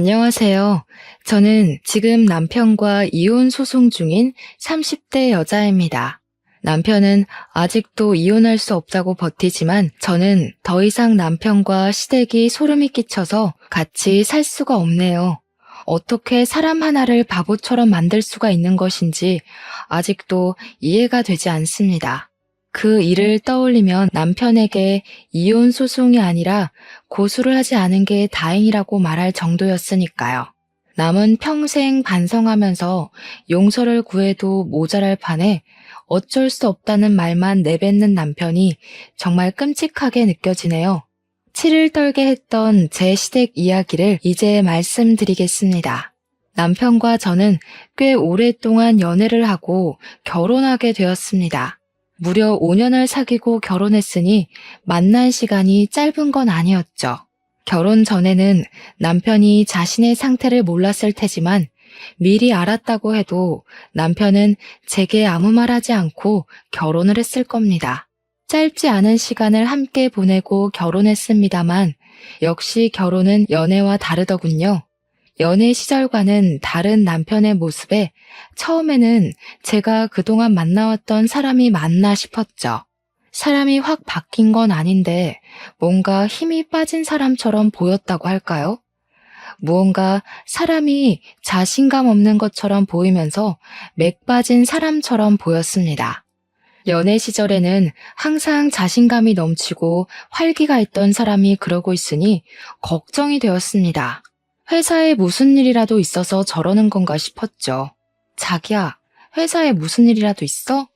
안녕하세요. 저는 지금 남편과 이혼 소송 중인 30대 여자입니다. 남편은 아직도 이혼할 수 없다고 버티지만 저는 더 이상 남편과 시댁이 소름이 끼쳐서 같이 살 수가 없네요. 어떻게 사람 하나를 바보처럼 만들 수가 있는 것인지 아직도 이해가 되지 않습니다. 그 일을 떠올리면 남편에게 이혼 소송이 아니라 고소를 하지 않은 게 다행이라고 말할 정도였으니까요. 남은 평생 반성하면서 용서를 구해도 모자랄 판에 어쩔 수 없다는 말만 내뱉는 남편이 정말 끔찍하게 느껴지네요. 치를 떨게 했던 제 시댁 이야기를 이제 말씀드리겠습니다. 남편과 저는 꽤 오랫동안 연애를 하고 결혼하게 되었습니다. 무려 5년을 사귀고 결혼했으니 만난 시간이 짧은 건 아니었죠. 결혼 전에는 남편이 자신의 상태를 몰랐을 테지만 미리 알았다고 해도 남편은 제게 아무 말하지 않고 결혼을 했을 겁니다. 짧지 않은 시간을 함께 보내고 결혼했습니다만 역시 결혼은 연애와 다르더군요. 연애 시절과는 다른 남편의 모습에 처음에는 제가 그동안 만나왔던 사람이 맞나 싶었죠. 사람이 확 바뀐 건 아닌데 뭔가 힘이 빠진 사람처럼 보였다고 할까요? 무언가 사람이 자신감 없는 것처럼 보이면서 맥 빠진 사람처럼 보였습니다. 연애 시절에는 항상 자신감이 넘치고 활기가 있던 사람이 그러고 있으니 걱정이 되었습니다. 회사에 무슨 일이라도 있어서 저러는 건가 싶었죠. 자기야, 회사에 무슨 일이라도 있어?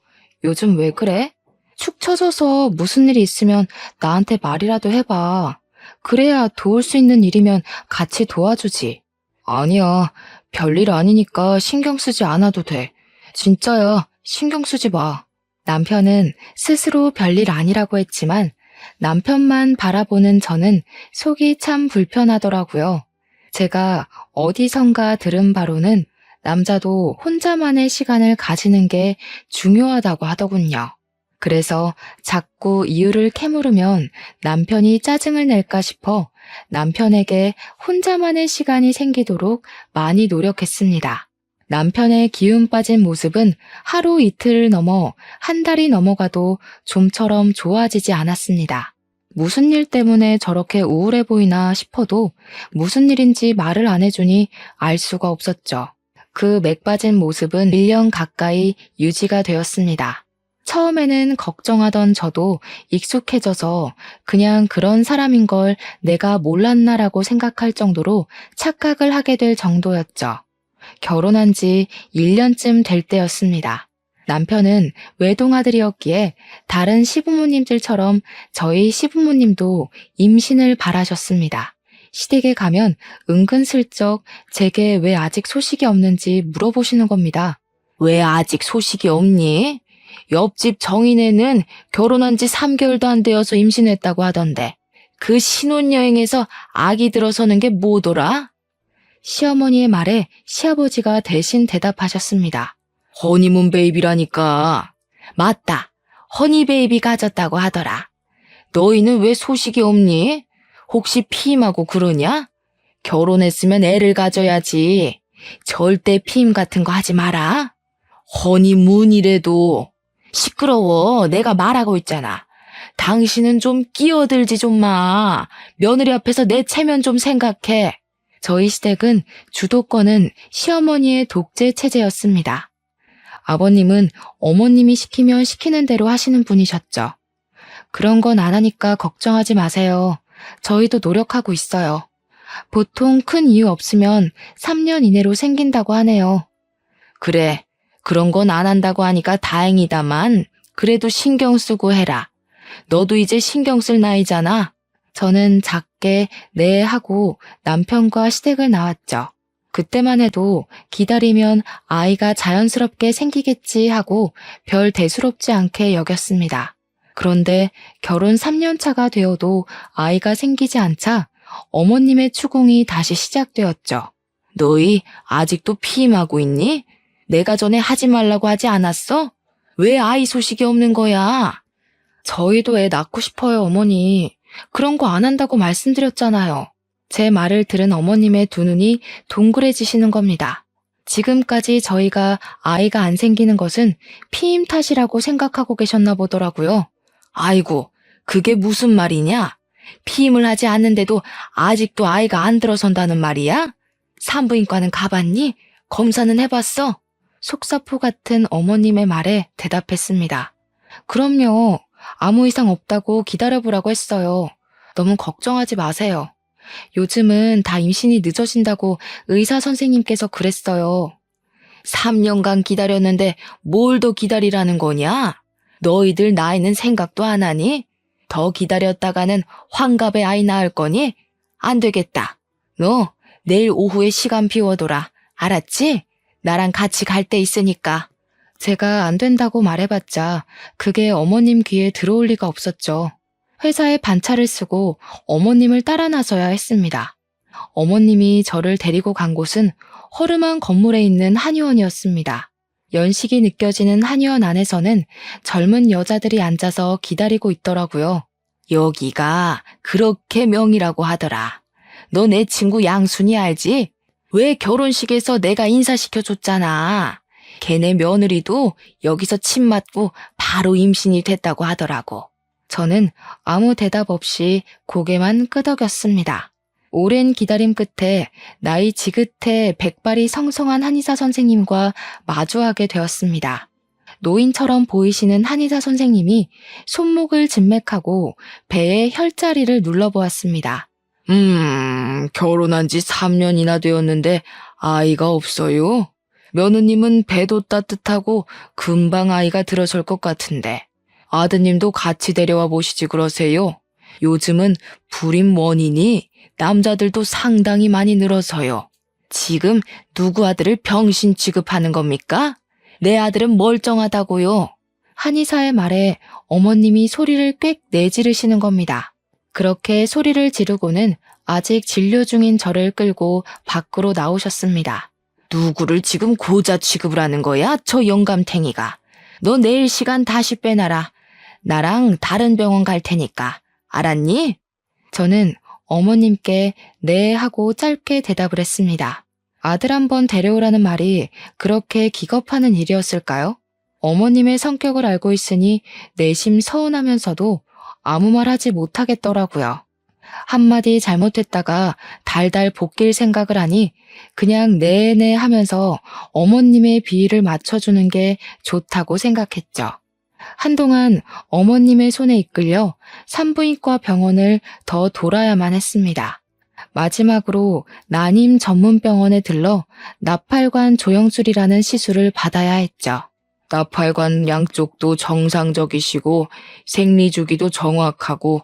요즘 왜 그래? 축 처져서 무슨 일이 있으면 나한테 말이라도 해봐. 그래야 도울 수 있는 일이면 같이 도와주지. 아니야, 별일 아니니까 신경 쓰지 않아도 돼. 진짜야, 신경 쓰지 마. 남편은 스스로 별일 아니라고 했지만 남편만 바라보는 저는 속이 참 불편하더라고요. 제가 어디선가 들은 바로는 남자도 혼자만의 시간을 가지는 게 중요하다고 하더군요. 그래서 자꾸 이유를 캐물으면 남편이 짜증을 낼까 싶어 남편에게 혼자만의 시간이 생기도록 많이 노력했습니다. 남편의 기운 빠진 모습은 하루 이틀을 넘어 한 달이 넘어가도 좀처럼 좋아지지 않았습니다. 무슨 일 때문에 저렇게 우울해 보이나 싶어도 무슨 일인지 말을 안 해주니 알 수가 없었죠. 그 맥 빠진 모습은 1년 가까이 유지가 되었습니다. 처음에는 걱정하던 저도 익숙해져서 그냥 그런 사람인 걸 내가 몰랐나라고 생각할 정도로 착각을 하게 될 정도였죠. 결혼한 지 1년쯤 될 때였습니다. 남편은 외동아들이었기에 다른 시부모님들처럼 저희 시부모님도 임신을 바라셨습니다. 시댁에 가면 은근슬쩍 제게 왜 아직 소식이 없는지 물어보시는 겁니다. 왜 아직 소식이 없니? 옆집 정인애는 결혼한 지 3개월도 안 되어서 임신했다고 하던데 그 신혼여행에서 아기 들어서는 게 뭐더라? 시어머니의 말에 시아버지가 대신 대답하셨습니다. 허니문 베이비라니까. 맞다. 허니 베이비 가졌다고 하더라. 너희는 왜 소식이 없니? 혹시 피임하고 그러냐? 결혼했으면 애를 가져야지. 절대 피임 같은 거 하지 마라. 허니문이래도. 시끄러워. 내가 말하고 있잖아. 당신은 좀 끼어들지 좀 마. 며느리 앞에서 내 체면 좀 생각해. 저희 시댁은 주도권은 시어머니의 독재 체제였습니다. 아버님은 어머님이 시키면 시키는 대로 하시는 분이셨죠. 그런 건 안 하니까 걱정하지 마세요. 저희도 노력하고 있어요. 보통 큰 이유 없으면 3년 이내로 생긴다고 하네요. 그래, 그런 건 안 한다고 하니까 다행이다만 그래도 신경 쓰고 해라. 너도 이제 신경 쓸 나이잖아. 저는 작게 네 하고 남편과 시댁을 나왔죠. 그때만 해도 기다리면 아이가 자연스럽게 생기겠지 하고 별 대수롭지 않게 여겼습니다. 그런데 결혼 3년 차가 되어도 아이가 생기지 않자 어머님의 추궁이 다시 시작되었죠. 너희 아직도 피임하고 있니? 내가 전에 하지 말라고 하지 않았어? 왜 아이 소식이 없는 거야? 저희도 애 낳고 싶어요, 어머니. 그런 거 안 한다고 말씀드렸잖아요. 제 말을 들은 어머님의 두 눈이 동그래지시는 겁니다. 지금까지 저희가 아이가 안 생기는 것은 피임 탓이라고 생각하고 계셨나 보더라고요. 아이고, 그게 무슨 말이냐? 피임을 하지 않는데도 아직도 아이가 안 들어선다는 말이야? 산부인과는 가봤니? 검사는 해봤어? 속사포 같은 어머님의 말에 대답했습니다. 그럼요. 아무 이상 없다고 기다려보라고 했어요. 너무 걱정하지 마세요. 요즘은 다 임신이 늦어진다고 의사 선생님께서 그랬어요. 3년간 기다렸는데 뭘 더 기다리라는 거냐? 너희들 나이는 생각도 안 하니? 더 기다렸다가는 환갑에 아이 낳을 거니? 안 되겠다. 너 내일 오후에 시간 비워둬라. 알았지? 나랑 같이 갈 데 있으니까. 제가 안 된다고 말해봤자 그게 어머님 귀에 들어올 리가 없었죠. 회사에 반차를 쓰고 어머님을 따라 나서야 했습니다. 어머님이 저를 데리고 간 곳은 허름한 건물에 있는 한의원이었습니다. 연식이 느껴지는 한의원 안에서는 젊은 여자들이 앉아서 기다리고 있더라고요. 여기가 그렇게 명이라고 하더라. 너 내 친구 양순이 알지? 왜 결혼식에서 내가 인사시켜줬잖아. 걔네 며느리도 여기서 침 맞고 바로 임신이 됐다고 하더라고. 저는 아무 대답 없이 고개만 끄덕였습니다. 오랜 기다림 끝에 나이 지긋해 백발이 성성한 한의사 선생님과 마주하게 되었습니다. 노인처럼 보이시는 한의사 선생님이 손목을 진맥하고 배에 혈자리를 눌러보았습니다. 결혼한 지 3년이나 되었는데 아이가 없어요? 며느님은 배도 따뜻하고 금방 아이가 들어설 것 같은데 아드님도 같이 데려와 보시지 그러세요. 요즘은 불임 원인이 남자들도 상당히 많이 늘어서요. 지금 누구 아들을 병신 취급하는 겁니까? 내 아들은 멀쩡하다고요. 한의사의 말에 어머님이 소리를 꽥 내지르시는 겁니다. 그렇게 소리를 지르고는 아직 진료 중인 저를 끌고 밖으로 나오셨습니다. 누구를 지금 고자 취급을 하는 거야? 저 영감탱이가. 너 내일 시간 다시 빼놔라. 나랑 다른 병원 갈 테니까. 알았니? 저는 어머님께 네 하고 짧게 대답을 했습니다. 아들 한번 데려오라는 말이 그렇게 기겁하는 일이었을까요? 어머님의 성격을 알고 있으니 내심 서운하면서도 아무 말 하지 못하겠더라고요. 한마디 잘못했다가 달달 볶일 생각을 하니 그냥 네네 하면서 어머님의 비위를 맞춰주는 게 좋다고 생각했죠. 한동안 어머님의 손에 이끌려 산부인과 병원을 더 돌아야만 했습니다. 마지막으로 난임 전문병원에 들러 나팔관 조영술이라는 시술을 받아야 했죠. 나팔관 양쪽도 정상적이시고 생리주기도 정확하고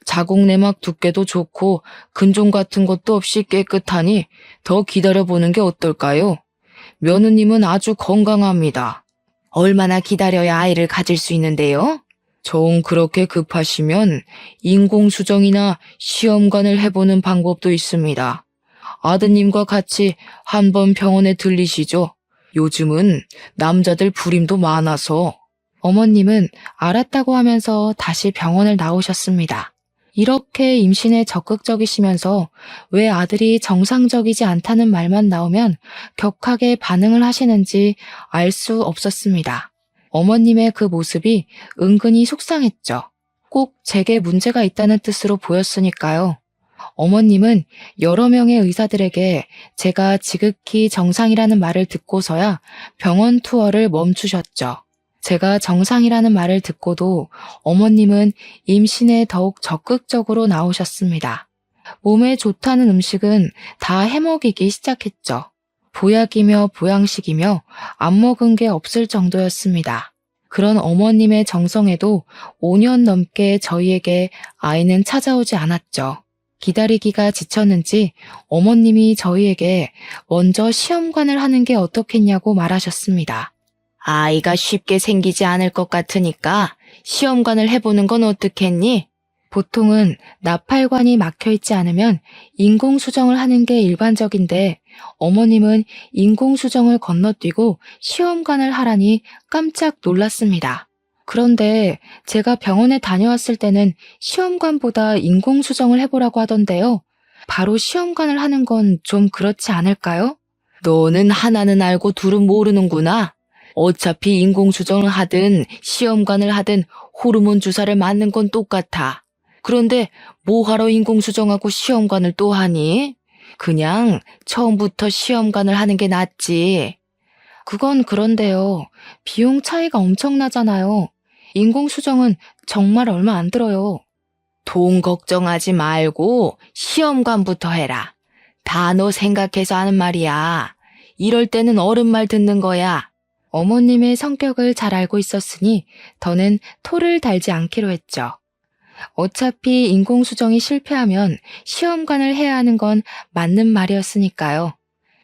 자궁내막 두께도 좋고 근종 같은 것도 없이 깨끗하니 더 기다려보는 게 어떨까요? 며느님은 아주 건강합니다. 얼마나 기다려야 아이를 가질 수 있는데요? 정 그렇게 급하시면 인공수정이나 시험관을 해보는 방법도 있습니다. 아드님과 같이 한번 병원에 들리시죠. 요즘은 남자들 불임도 많아서. 어머님은 알았다고 하면서 다시 병원을 나오셨습니다. 이렇게 임신에 적극적이시면서 왜 아들이 정상적이지 않다는 말만 나오면 격하게 반응을 하시는지 알 수 없었습니다. 어머님의 그 모습이 은근히 속상했죠. 꼭 제게 문제가 있다는 뜻으로 보였으니까요. 어머님은 여러 명의 의사들에게 제가 지극히 정상이라는 말을 듣고서야 병원 투어를 멈추셨죠. 제가 정상이라는 말을 듣고도 어머님은 임신에 더욱 적극적으로 나오셨습니다. 몸에 좋다는 음식은 다 해먹이기 시작했죠. 보약이며 보양식이며 안 먹은 게 없을 정도였습니다. 그런 어머님의 정성에도 5년 넘게 저희에게 아이는 찾아오지 않았죠. 기다리기가 지쳤는지 어머님이 저희에게 먼저 시험관을 하는 게 어떻겠냐고 말하셨습니다. 아이가 쉽게 생기지 않을 것 같으니까 시험관을 해보는 건 어떻겠니? 보통은 나팔관이 막혀있지 않으면 인공수정을 하는 게 일반적인데 어머님은 인공수정을 건너뛰고 시험관을 하라니 깜짝 놀랐습니다. 그런데 제가 병원에 다녀왔을 때는 시험관보다 인공수정을 해보라고 하던데요. 바로 시험관을 하는 건 좀 그렇지 않을까요? 너는 하나는 알고 둘은 모르는구나. 어차피 인공수정을 하든 시험관을 하든 호르몬 주사를 맞는 건 똑같아. 그런데 뭐하러 인공수정하고 시험관을 또 하니? 그냥 처음부터 시험관을 하는 게 낫지. 그건 그런데요. 비용 차이가 엄청나잖아요. 인공수정은 정말 얼마 안 들어요. 돈 걱정하지 말고 시험관부터 해라. 다 너 생각해서 하는 말이야. 이럴 때는 어른 말 듣는 거야. 어머님의 성격을 잘 알고 있었으니 더는 토를 달지 않기로 했죠. 어차피 인공수정이 실패하면 시험관을 해야 하는 건 맞는 말이었으니까요.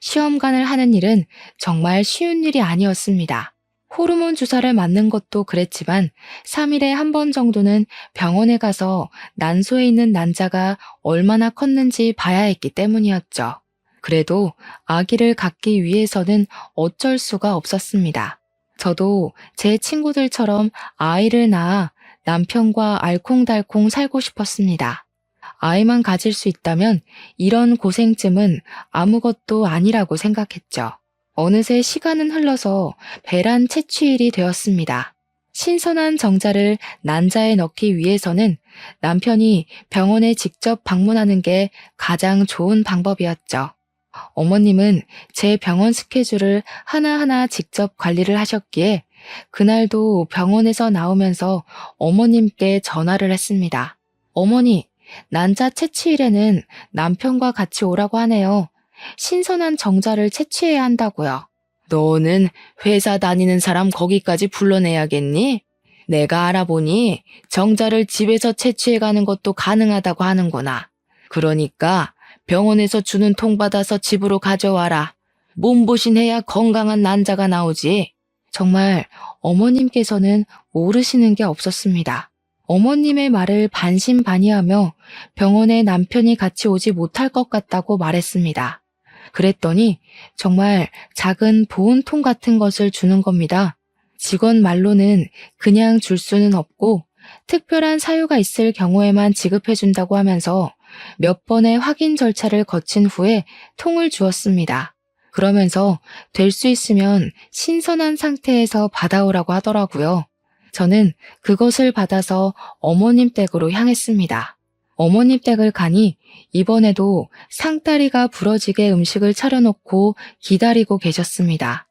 시험관을 하는 일은 정말 쉬운 일이 아니었습니다. 호르몬 주사를 맞는 것도 그랬지만 3일에 한 번 정도는 병원에 가서 난소에 있는 난자가 얼마나 컸는지 봐야 했기 때문이었죠. 그래도 아기를 갖기 위해서는 어쩔 수가 없었습니다. 저도 제 친구들처럼 아이를 낳아 남편과 알콩달콩 살고 싶었습니다. 아이만 가질 수 있다면 이런 고생쯤은 아무것도 아니라고 생각했죠. 어느새 시간은 흘러서 배란 채취일이 되었습니다. 신선한 정자를 난자에 넣기 위해서는 남편이 병원에 직접 방문하는 게 가장 좋은 방법이었죠. 어머님은 제 병원 스케줄을 하나하나 직접 관리를 하셨기에 그날도 병원에서 나오면서 어머님께 전화를 했습니다. 어머니, 난자 채취일에는 남편과 같이 오라고 하네요. 신선한 정자를 채취해야 한다고요. 너는 회사 다니는 사람 거기까지 불러내야겠니? 내가 알아보니 정자를 집에서 채취해가는 것도 가능하다고 하는구나. 그러니까 병원에서 주는 통 받아서 집으로 가져와라. 몸보신해야 건강한 난자가 나오지. 정말 어머님께서는 모르시는 게 없었습니다. 어머님의 말을 반신반의하며 병원에 남편이 같이 오지 못할 것 같다고 말했습니다. 그랬더니 정말 작은 보온통 같은 것을 주는 겁니다. 직원 말로는 그냥 줄 수는 없고 특별한 사유가 있을 경우에만 지급해준다고 하면서 몇 번의 확인 절차를 거친 후에 통을 주었습니다. 그러면서 될 수 있으면 신선한 상태에서 받아오라고 하더라고요. 저는 그것을 받아서 어머님 댁으로 향했습니다. 어머님 댁을 가니 이번에도 상다리가 부러지게 음식을 차려놓고 기다리고 계셨습니다.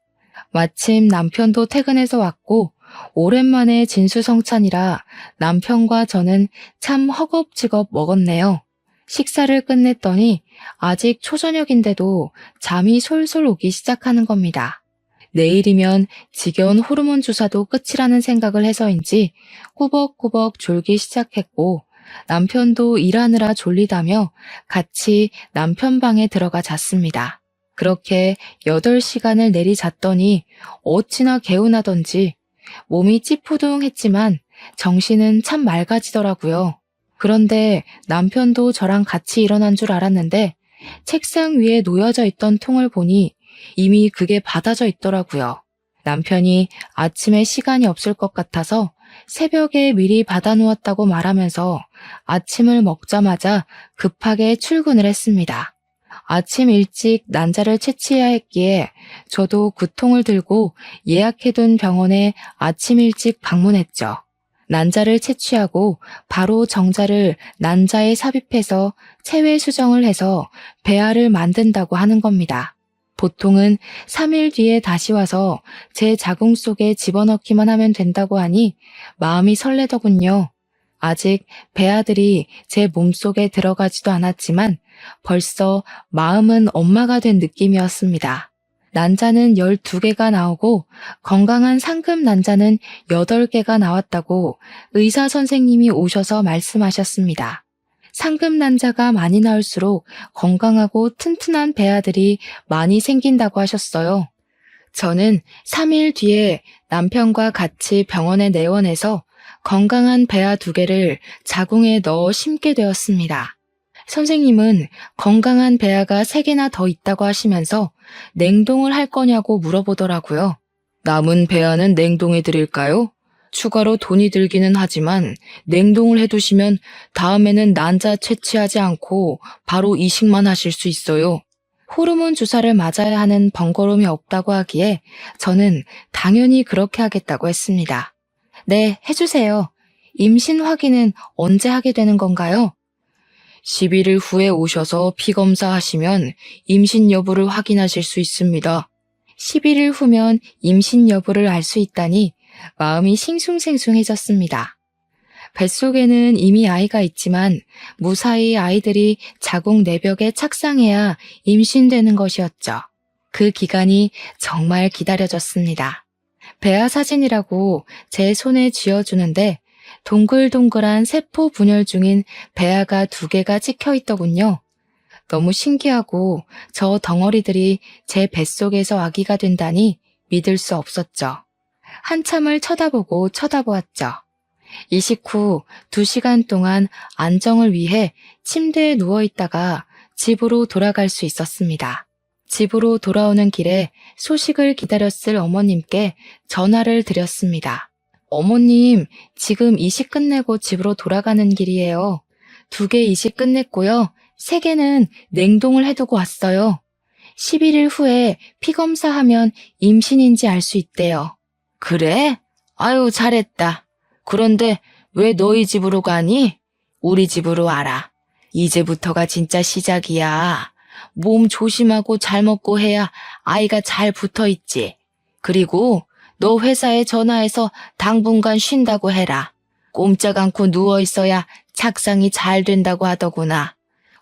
마침 남편도 퇴근해서 왔고 오랜만에 진수성찬이라 남편과 저는 참 허겁지겁 먹었네요. 식사를 끝냈더니 아직 초저녁인데도 잠이 솔솔 오기 시작하는 겁니다. 내일이면 지겨운 호르몬 주사도 끝이라는 생각을 해서인지 꾸벅꾸벅 졸기 시작했고 남편도 일하느라 졸리다며 같이 남편 방에 들어가 잤습니다. 그렇게 8시간을 내리 잤더니 어찌나 개운하던지 몸이 찌푸둥했지만 정신은 참 맑아지더라고요. 그런데 남편도 저랑 같이 일어난 줄 알았는데 책상 위에 놓여져 있던 통을 보니 이미 그게 받아져 있더라고요. 남편이 아침에 시간이 없을 것 같아서 새벽에 미리 받아놓았다고 말하면서 아침을 먹자마자 급하게 출근을 했습니다. 아침 일찍 난자를 채취해야 했기에 저도 그 통을 들고 예약해둔 병원에 아침 일찍 방문했죠. 난자를 채취하고 바로 정자를 난자에 삽입해서 체외 수정을 해서 배아를 만든다고 하는 겁니다. 보통은 3일 뒤에 다시 와서 제 자궁 속에 집어넣기만 하면 된다고 하니 마음이 설레더군요. 아직 배아들이 제 몸속에 들어가지도 않았지만 벌써 마음은 엄마가 된 느낌이었습니다. 난자는 12개가 나오고 건강한 상금 난자는 8개가 나왔다고 의사 선생님이 오셔서 말씀하셨습니다. 상금 난자가 많이 나올수록 건강하고 튼튼한 배아들이 많이 생긴다고 하셨어요. 저는 3일 뒤에 남편과 같이 병원에 내원해서 건강한 배아 2개를 자궁에 넣어 심게 되었습니다. 선생님은 건강한 배아가 3개나 더 있다고 하시면서 냉동을 할 거냐고 물어보더라고요. 남은 배아는 냉동해 드릴까요? 추가로 돈이 들기는 하지만 냉동을 해두시면 다음에는 난자 채취하지 않고 바로 이식만 하실 수 있어요. 호르몬 주사를 맞아야 하는 번거로움이 없다고 하기에 저는 당연히 그렇게 하겠다고 했습니다. 네, 해주세요. 임신 확인은 언제 하게 되는 건가요? 11일 후에 오셔서 피검사 하시면 임신 여부를 확인하실 수 있습니다. 11일 후면 임신 여부를 알 수 있다니 마음이 싱숭생숭해졌습니다. 뱃속에는 이미 아이가 있지만 무사히 아이들이 자궁 내벽에 착상해야 임신되는 것이었죠. 그 기간이 정말 기다려졌습니다. 배아 사진이라고 제 손에 쥐어주는데 동글동글한 세포 분열 중인 배아가 2개가 찍혀 있더군요. 너무 신기하고 저 덩어리들이 제 뱃속에서 아기가 된다니 믿을 수 없었죠. 한참을 쳐다보았죠. 이식 후 2시간 동안 안정을 위해 침대에 누워있다가 집으로 돌아갈 수 있었습니다. 집으로 돌아오는 길에 소식을 기다렸을 어머님께 전화를 드렸습니다. 어머님, 지금 이식 끝내고 집으로 돌아가는 길이에요. 2개 이식 끝냈고요. 3개는 냉동을 해두고 왔어요. 11일 후에 피검사하면 임신인지 알 수 있대요. 그래? 아유, 잘했다. 그런데 왜 너희 집으로 가니? 우리 집으로 와라. 이제부터가 진짜 시작이야. 몸 조심하고 잘 먹고 해야 아이가 잘 붙어 있지. 그리고 너 회사에 전화해서 당분간 쉰다고 해라. 꼼짝 않고 누워 있어야 착상이 잘 된다고 하더구나.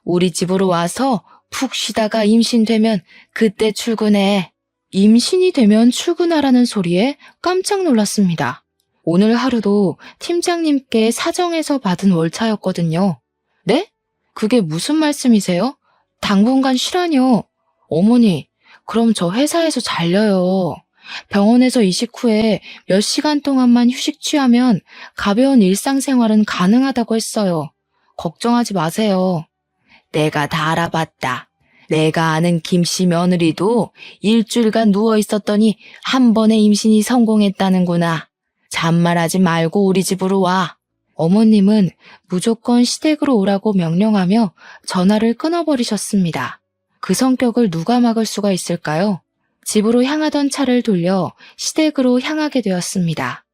우리 집으로 와서 푹 쉬다가 임신되면 그때 출근해. 임신이 되면 출근하라는 소리에 깜짝 놀랐습니다. 오늘 하루도 팀장님께 사정해서 받은 월차였거든요. 네? 그게 무슨 말씀이세요? 당분간 쉬라뇨. 어머니, 그럼 저 회사에서 잘려요. 병원에서 이식 후에 몇 시간 동안만 휴식 취하면 가벼운 일상생활은 가능하다고 했어요. 걱정하지 마세요. 내가 다 알아봤다. 내가 아는 김씨 며느리도 일주일간 누워 있었더니 한 번에 임신이 성공했다는구나. 잔말하지 말고 우리 집으로 와. 어머님은 무조건 시댁으로 오라고 명령하며 전화를 끊어버리셨습니다. 그 성격을 누가 막을 수가 있을까요? 집으로 향하던 차를 돌려 시댁으로 향하게 되었습니다.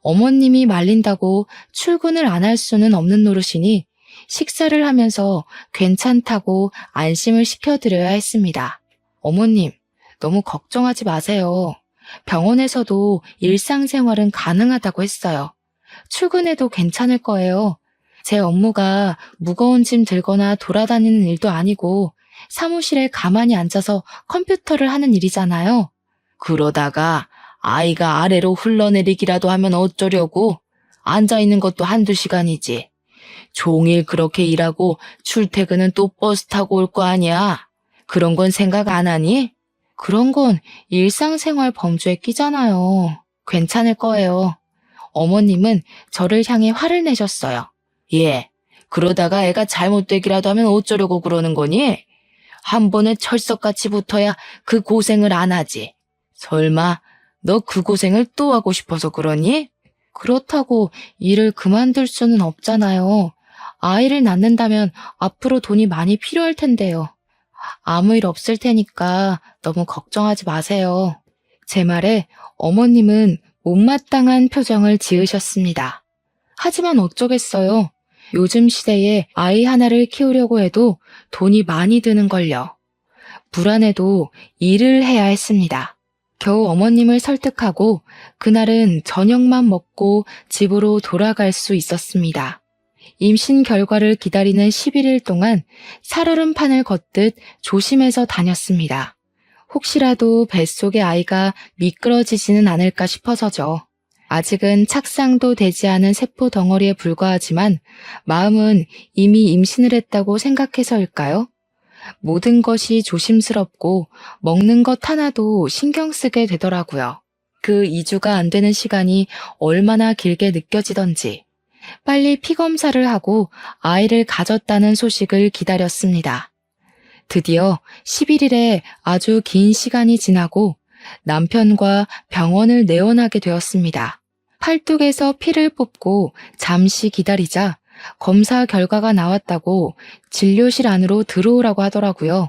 어머님이 말린다고 출근을 안 할 수는 없는 노릇이니 식사를 하면서 괜찮다고 안심을 시켜드려야 했습니다. 어머님, 너무 걱정하지 마세요. 병원에서도 일상생활은 가능하다고 했어요. 출근해도 괜찮을 거예요. 제 업무가 무거운 짐 들거나 돌아다니는 일도 아니고 사무실에 가만히 앉아서 컴퓨터를 하는 일이잖아요. 그러다가 아이가 아래로 흘러내리기라도 하면 어쩌려고? 앉아있는 것도 1~2시간이지. 종일 그렇게 일하고 출퇴근은 또 버스 타고 올 거 아니야. 그런 건 생각 안 하니? 그런 건 일상생활 범주에 끼잖아요. 괜찮을 거예요. 어머님은 저를 향해 화를 내셨어요. 예, 그러다가 애가 잘못되기라도 하면 어쩌려고 그러는 거니? 한 번에 철석같이 붙어야 그 고생을 안 하지. 설마 너 그 고생을 또 하고 싶어서 그러니? 그렇다고 일을 그만둘 수는 없잖아요. 아이를 낳는다면 앞으로 돈이 많이 필요할 텐데요. 아무 일 없을 테니까 너무 걱정하지 마세요. 제 말에 어머님은 못마땅한 표정을 지으셨습니다. 하지만 어쩌겠어요. 요즘 시대에 아이 하나를 키우려고 해도 돈이 많이 드는걸요. 불안해도 일을 해야 했습니다. 겨우 어머님을 설득하고 그날은 저녁만 먹고 집으로 돌아갈 수 있었습니다. 임신 결과를 기다리는 11일 동안 살얼음판을 걷듯 조심해서 다녔습니다. 혹시라도 뱃속의 아이가 미끄러지지는 않을까 싶어서죠. 아직은 착상도 되지 않은 세포 덩어리에 불과하지만 마음은 이미 임신을 했다고 생각해서일까요? 모든 것이 조심스럽고 먹는 것 하나도 신경 쓰게 되더라고요. 그 2주가 안 되는 시간이 얼마나 길게 느껴지던지 빨리 피검사를 하고 아이를 가졌다는 소식을 기다렸습니다. 드디어 11일에 아주 긴 시간이 지나고 남편과 병원을 내원하게 되었습니다. 팔뚝에서 피를 뽑고 잠시 기다리자 검사 결과가 나왔다고 진료실 안으로 들어오라고 하더라고요.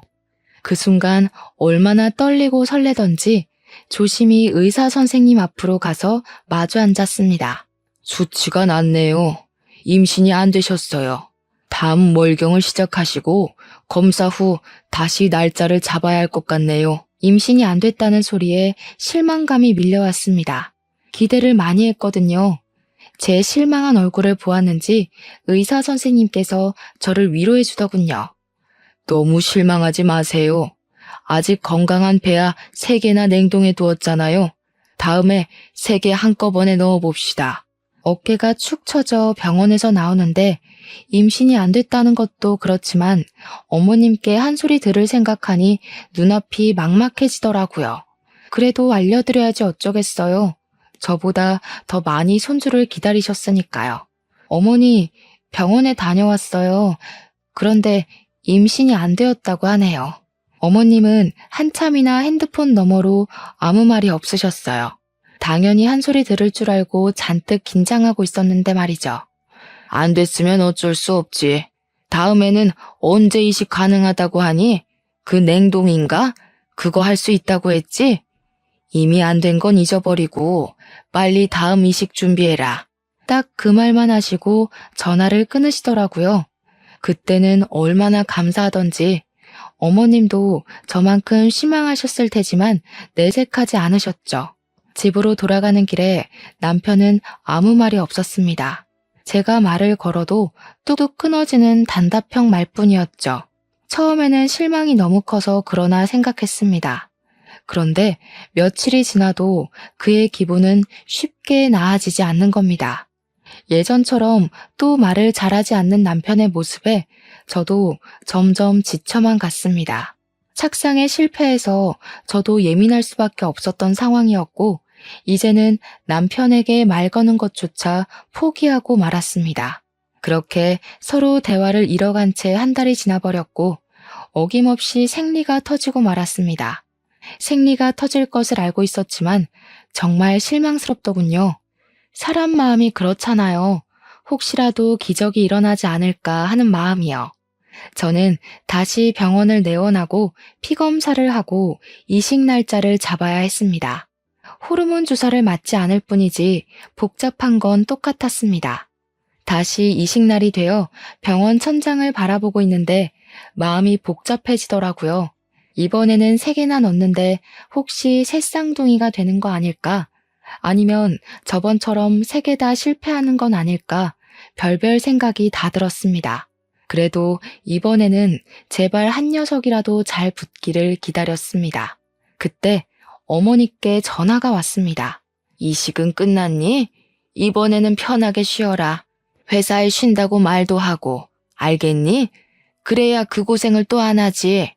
그 순간 얼마나 떨리고 설레던지 조심히 의사 선생님 앞으로 가서 마주 앉았습니다. 수치가 낮네요. 임신이 안 되셨어요. 다음 월경을 시작하시고 검사 후 다시 날짜를 잡아야 할 것 같네요. 임신이 안 됐다는 소리에 실망감이 밀려왔습니다. 기대를 많이 했거든요. 제 실망한 얼굴을 보았는지 의사 선생님께서 저를 위로해 주더군요. 너무 실망하지 마세요. 아직 건강한 배아 3개나 냉동해 두었잖아요. 다음에 3개 한꺼번에 넣어봅시다. 어깨가 축 처져 병원에서 나오는데 임신이 안 됐다는 것도 그렇지만 어머님께 한 소리 들을 생각하니 눈앞이 막막해지더라고요. 그래도 알려드려야지 어쩌겠어요. 저보다 더 많이 손주를 기다리셨으니까요. 어머니, 병원에 다녀왔어요. 그런데 임신이 안 되었다고 하네요. 어머님은 한참이나 핸드폰 너머로 아무 말이 없으셨어요. 당연히 한 소리 들을 줄 알고 잔뜩 긴장하고 있었는데 말이죠. 안 됐으면 어쩔 수 없지. 다음에는 언제 이식 가능하다고 하니? 그 냉동인가? 그거 할 수 있다고 했지? 이미 안 된 건 잊어버리고 빨리 다음 이식 준비해라. 딱 그 말만 하시고 전화를 끊으시더라고요. 그때는 얼마나 감사하던지 어머님도 저만큼 실망하셨을 테지만 내색하지 않으셨죠. 집으로 돌아가는 길에 남편은 아무 말이 없었습니다. 제가 말을 걸어도 뚝뚝 끊어지는 단답형 말뿐이었죠. 처음에는 실망이 너무 커서 그러나 생각했습니다. 그런데 며칠이 지나도 그의 기분은 쉽게 나아지지 않는 겁니다. 예전처럼 또 말을 잘하지 않는 남편의 모습에 저도 점점 지쳐만 갔습니다. 착상에 실패해서 저도 예민할 수밖에 없었던 상황이었고 이제는 남편에게 말 거는 것조차 포기하고 말았습니다. 그렇게 서로 대화를 잃어간 채 한 달이 지나버렸고 어김없이 생리가 터지고 말았습니다. 생리가 터질 것을 알고 있었지만 정말 실망스럽더군요. 사람 마음이 그렇잖아요. 혹시라도 기적이 일어나지 않을까 하는 마음이요. 저는 다시 병원을 내원하고 피검사를 하고 이식 날짜를 잡아야 했습니다. 호르몬 주사를 맞지 않을 뿐이지 복잡한 건 똑같았습니다. 다시 이식날이 되어 병원 천장을 바라보고 있는데 마음이 복잡해지더라고요. 이번에는 3개나 넣는데 혹시 새쌍둥이가 되는 거 아닐까? 아니면 저번처럼 3개 다 실패하는 건 아닐까? 별별 생각이 다 들었습니다. 그래도 이번에는 제발 한 녀석이라도 잘 붙기를 기다렸습니다. 그때 어머니께 전화가 왔습니다. 이식은 끝났니? 이번에는 편하게 쉬어라. 회사에 쉰다고 말도 하고, 알겠니? 그래야 그 고생을 또 안 하지.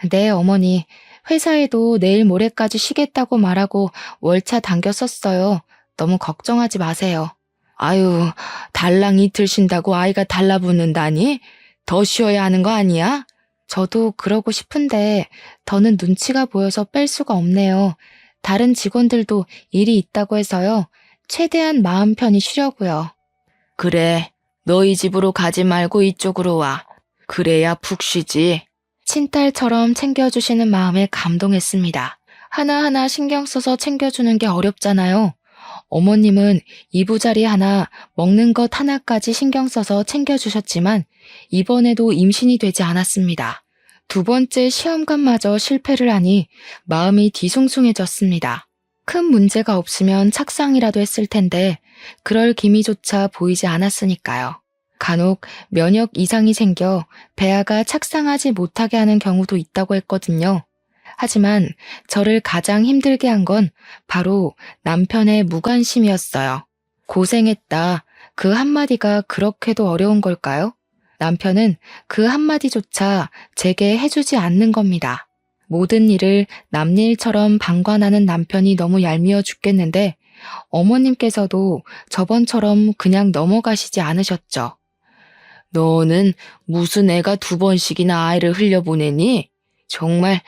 네, 어머니. 회사에도 내일 모레까지 쉬겠다고 말하고 월차 당겨 썼어요. 너무 걱정하지 마세요. 아유, 달랑 이틀 쉰다고 아이가 달라붙는다니? 더 쉬어야 하는 거 아니야? 저도 그러고 싶은데 더는 눈치가 보여서 뺄 수가 없네요. 다른 직원들도 일이 있다고 해서요. 최대한 마음 편히 쉬려고요. 그래, 너희 집으로 가지 말고 이쪽으로 와. 그래야 푹 쉬지. 친딸처럼 챙겨주시는 마음에 감동했습니다. 하나하나 신경 써서 챙겨주는 게 어렵잖아요. 어머님은 이부자리 하나, 먹는 것 하나까지 신경 써서 챙겨주셨지만 이번에도 임신이 되지 않았습니다. 2번째 시험관마저 실패를 하니 마음이 뒤숭숭해졌습니다. 큰 문제가 없으면 착상이라도 했을 텐데 그럴 기미조차 보이지 않았으니까요. 간혹 면역 이상이 생겨 배아가 착상하지 못하게 하는 경우도 있다고 했거든요. 하지만 저를 가장 힘들게 한 건 바로 남편의 무관심이었어요. 고생했다. 그 한마디가 그렇게도 어려운 걸까요? 남편은 그 한마디조차 제게 해주지 않는 겁니다. 모든 일을 남일처럼 방관하는 남편이 너무 얄미워 죽겠는데 어머님께서도 저번처럼 그냥 넘어가시지 않으셨죠. 너는 무슨 애가 2번씩이나 아이를 흘려보내니? 정말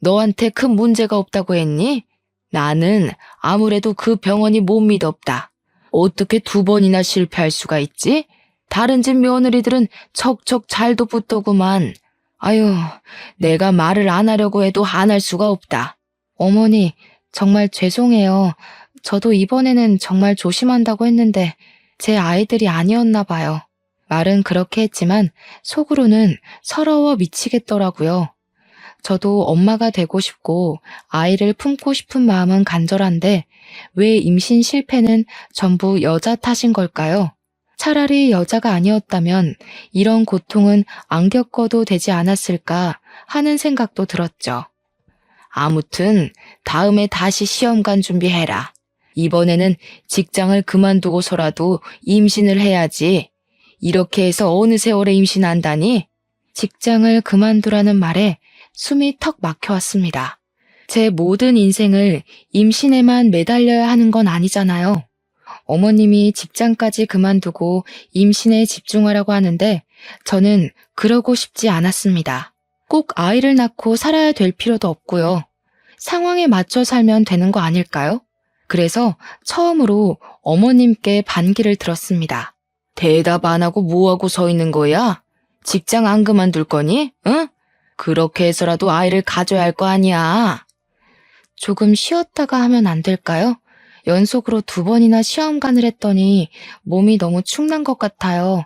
너한테 큰 문제가 없다고 했니? 나는 아무래도 그 병원이 못 믿었다. 어떻게 2번이나 실패할 수가 있지? 다른 집 며느리들은 척척 잘도 붙더구만. 아유, 내가 말을 안 하려고 해도 안 할 수가 없다. 어머니, 정말 죄송해요. 저도 이번에는 정말 조심한다고 했는데 제 아이들이 아니었나 봐요. 말은 그렇게 했지만 속으로는 서러워 미치겠더라고요. 저도 엄마가 되고 싶고 아이를 품고 싶은 마음은 간절한데 왜 임신 실패는 전부 여자 탓인 걸까요? 차라리 여자가 아니었다면 이런 고통은 안 겪어도 되지 않았을까 하는 생각도 들었죠. 아무튼 다음에 다시 시험관 준비해라. 이번에는 직장을 그만두고서라도 임신을 해야지. 이렇게 해서 어느 세월에 임신한다니? 직장을 그만두라는 말에 숨이 턱 막혀왔습니다. 제 모든 인생을 임신에만 매달려야 하는 건 아니잖아요. 어머님이 직장까지 그만두고 임신에 집중하라고 하는데 저는 그러고 싶지 않았습니다. 꼭 아이를 낳고 살아야 될 필요도 없고요. 상황에 맞춰 살면 되는 거 아닐까요? 그래서 처음으로 어머님께 반기를 들었습니다. 대답 안 하고 뭐하고 서 있는 거야? 직장 안 그만둘 거니? 응? 그렇게 해서라도 아이를 가져야 할 거 아니야. 조금 쉬었다가 하면 안 될까요? 연속으로 2번이나 시험관을 했더니 몸이 너무 축난 것 같아요.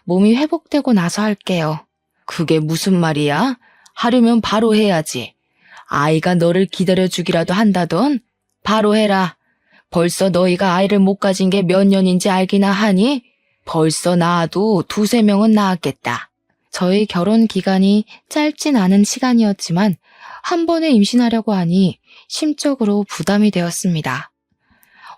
몸이 회복되고 나서 할게요. 그게 무슨 말이야? 하려면 바로 해야지. 아이가 너를 기다려주기라도 한다던? 바로 해라. 벌써 너희가 아이를 못 가진 게 몇 년인지 알기나 하니? 벌써 낳아도 2-3명은 낳았겠다. 저희 결혼 기간이 짧진 않은 시간이었지만 한 번에 임신하려고 하니 심적으로 부담이 되었습니다.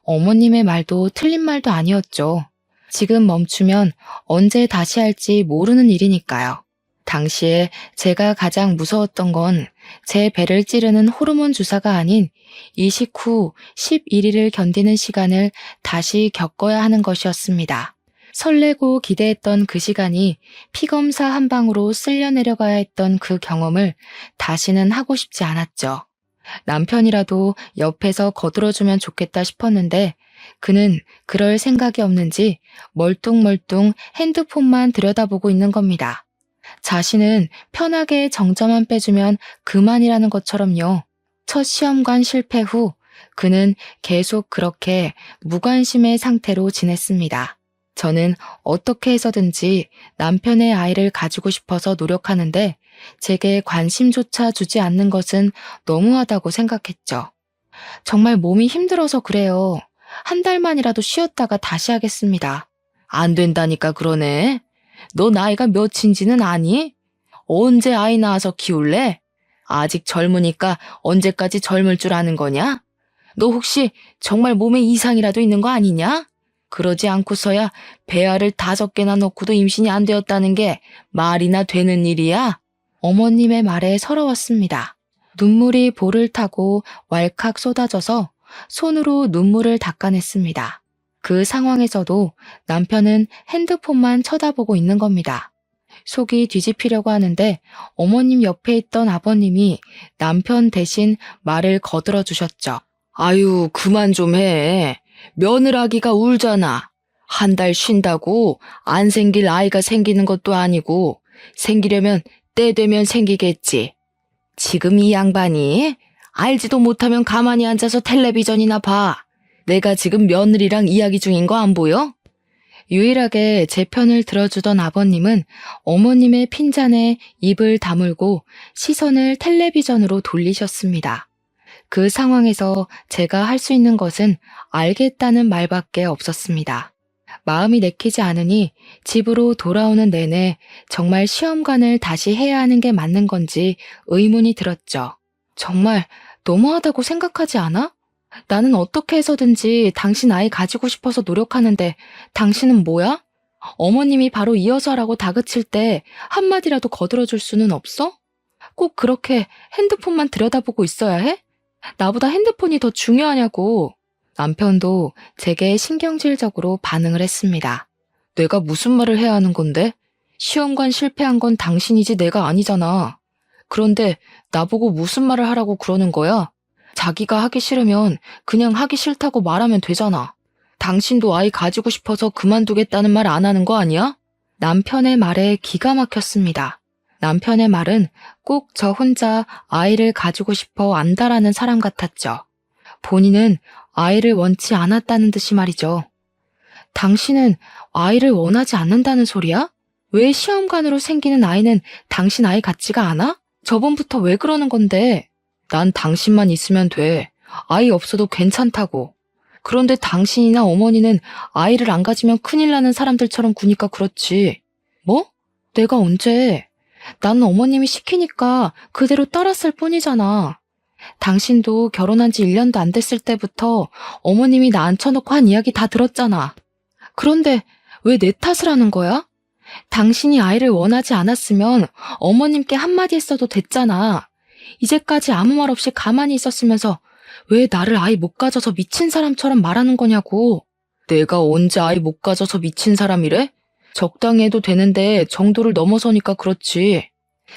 어머님의 말도 틀린 말도 아니었죠. 지금 멈추면 언제 다시 할지 모르는 일이니까요. 당시에 제가 가장 무서웠던 건 제 배를 찌르는 호르몬 주사가 아닌 이식 후 11일을 견디는 시간을 다시 겪어야 하는 것이었습니다. 설레고 기대했던 그 시간이 피검사 한 방으로 쓸려 내려가야 했던 그 경험을 다시는 하고 싶지 않았죠. 남편이라도 옆에서 거들어주면 좋겠다 싶었는데 그는 그럴 생각이 없는지 멀뚱멀뚱 핸드폰만 들여다보고 있는 겁니다. 자신은 편하게 정자만 빼주면 그만이라는 것처럼요. 첫 시험관 실패 후 그는 계속 그렇게 무관심의 상태로 지냈습니다. 저는 어떻게 해서든지 남편의 아이를 가지고 싶어서 노력하는데 제게 관심조차 주지 않는 것은 너무하다고 생각했죠. 정말 몸이 힘들어서 그래요. 한 달만이라도 쉬었다가 다시 하겠습니다. 안 된다니까 그러네. 너 나이가 몇인지는 아니? 언제 아이 낳아서 키울래? 아직 젊으니까 언제까지 젊을 줄 아는 거냐? 너 혹시 정말 몸에 이상이라도 있는 거 아니냐? 그러지 않고서야 배알을 5개나 넣고도 임신이 안 되었다는 게 말이나 되는 일이야? 어머님의 말에 서러웠습니다. 눈물이 볼을 타고 왈칵 쏟아져서 손으로 눈물을 닦아냈습니다. 그 상황에서도 남편은 핸드폰만 쳐다보고 있는 겁니다. 속이 뒤집히려고 하는데 어머님 옆에 있던 아버님이 남편 대신 말을 거들어 주셨죠. 아유, 그만 좀 해. 며느라기가 울잖아. 한 달 쉰다고 안 생길 아이가 생기는 것도 아니고 생기려면 때 되면 생기겠지. 지금 이 양반이 알지도 못하면 가만히 앉아서 텔레비전이나 봐. 내가 지금 며느리랑 이야기 중인 거 안 보여? 유일하게 제 편을 들어주던 아버님은 어머님의 핀잔에 입을 다물고 시선을 텔레비전으로 돌리셨습니다. 그 상황에서 제가 할 수 있는 것은 알겠다는 말밖에 없었습니다. 마음이 내키지 않으니 집으로 돌아오는 내내 정말 시험관을 다시 해야 하는 게 맞는 건지 의문이 들었죠. 정말 너무하다고 생각하지 않아? 나는 어떻게 해서든지 당신 아이 가지고 싶어서 노력하는데 당신은 뭐야? 어머님이 바로 이어서 하라고 다그칠 때 한마디라도 거들어줄 수는 없어? 꼭 그렇게 핸드폰만 들여다보고 있어야 해? 나보다 핸드폰이 더 중요하냐고. 남편도 제게 신경질적으로 반응을 했습니다. 내가 무슨 말을 해야 하는 건데? 시험관 실패한 건 당신이지 내가 아니잖아. 그런데 나보고 무슨 말을 하라고 그러는 거야? 자기가 하기 싫으면 그냥 하기 싫다고 말하면 되잖아. 당신도 아이 가지고 싶어서 그만두겠다는 말 안 하는 거 아니야? 남편의 말에 기가 막혔습니다. 남편의 말은 꼭 저 혼자 아이를 가지고 싶어 안다라는 사람 같았죠. 본인은 아이를 원치 않았다는 듯이 말이죠. 당신은 아이를 원하지 않는다는 소리야? 왜 시험관으로 생기는 아이는 당신 아이 같지가 않아? 저번부터 왜 그러는 건데? 난 당신만 있으면 돼. 아이 없어도 괜찮다고. 그런데 당신이나 어머니는 아이를 안 가지면 큰일 나는 사람들처럼 구니까 그렇지. 뭐? 내가 언제? 나는 어머님이 시키니까 그대로 따랐을 뿐이잖아. 당신도 결혼한 지 1년도 안 됐을 때부터 어머님이 나 앉혀놓고 한 이야기 다 들었잖아. 그런데 왜 내 탓을 하는 거야? 당신이 아이를 원하지 않았으면 어머님께 한마디 했어도 됐잖아. 이제까지 아무 말 없이 가만히 있었으면서 왜 나를 아이 못 가져서 미친 사람처럼 말하는 거냐고. 내가 언제 아이 못 가져서 미친 사람이래? 적당히 해도 되는데 정도를 넘어서니까 그렇지.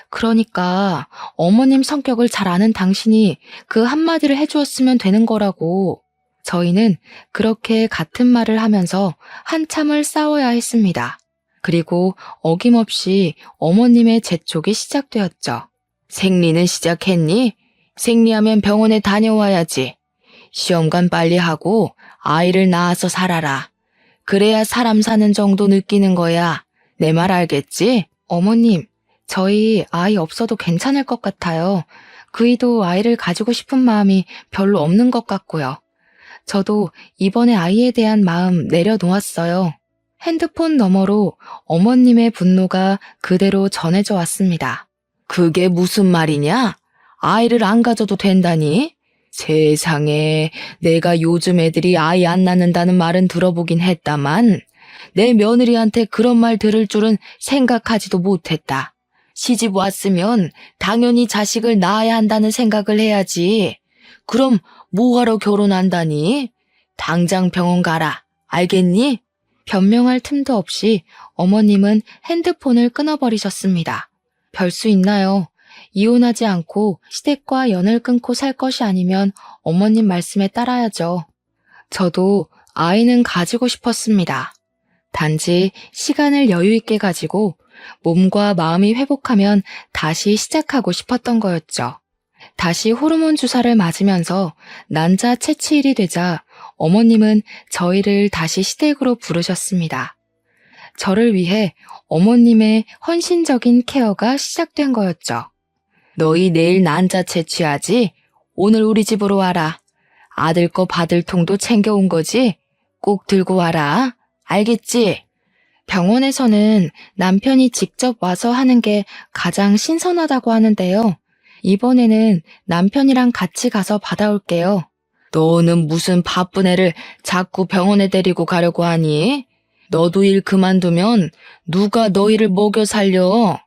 그러니까 어머님 성격을 잘 아는 당신이 그 한마디를 해주었으면 되는 거라고. 저희는 그렇게 같은 말을 하면서 한참을 싸워야 했습니다. 그리고 어김없이 어머님의 재촉이 시작되었죠. 생리는 시작했니? 생리하면 병원에 다녀와야지. 시험관 빨리 하고 아이를 낳아서 살아라. 그래야 사람 사는 정도 느끼는 거야. 내 말 알겠지? 어머님, 저희 아이 없어도 괜찮을 것 같아요. 그이도 아이를 가지고 싶은 마음이 별로 없는 것 같고요. 저도 이번에 아이에 대한 마음 내려놓았어요. 핸드폰 너머로 어머님의 분노가 그대로 전해져 왔습니다. 그게 무슨 말이냐? 아이를 안 가져도 된다니? 세상에, 내가 요즘 애들이 아이 안 낳는다는 말은 들어보긴 했다만 내 며느리한테 그런 말 들을 줄은 생각하지도 못했다. 시집 왔으면 당연히 자식을 낳아야 한다는 생각을 해야지. 그럼 뭐하러 결혼한다니? 당장 병원 가라. 알겠니? 변명할 틈도 없이 어머님은 핸드폰을 끊어버리셨습니다. 별 수 있나요? 이혼하지 않고 시댁과 연을 끊고 살 것이 아니면 어머님 말씀에 따라야죠. 저도 아이는 가지고 싶었습니다. 단지 시간을 여유 있게 가지고 몸과 마음이 회복하면 다시 시작하고 싶었던 거였죠. 다시 호르몬 주사를 맞으면서 난자 채취일이 되자 어머님은 저희를 다시 시댁으로 부르셨습니다. 저를 위해 어머님의 헌신적인 케어가 시작된 거였죠. 너희 내일 난자 채취하지? 오늘 우리 집으로 와라. 아들 거 받을 통도 챙겨온 거지? 꼭 들고 와라. 알겠지? 병원에서는 남편이 직접 와서 하는 게 가장 신선하다고 하는데요. 이번에는 남편이랑 같이 가서 받아올게요. 너는 무슨 바쁜 애를 자꾸 병원에 데리고 가려고 하니? 너도 일 그만두면 누가 너희를 먹여 살려?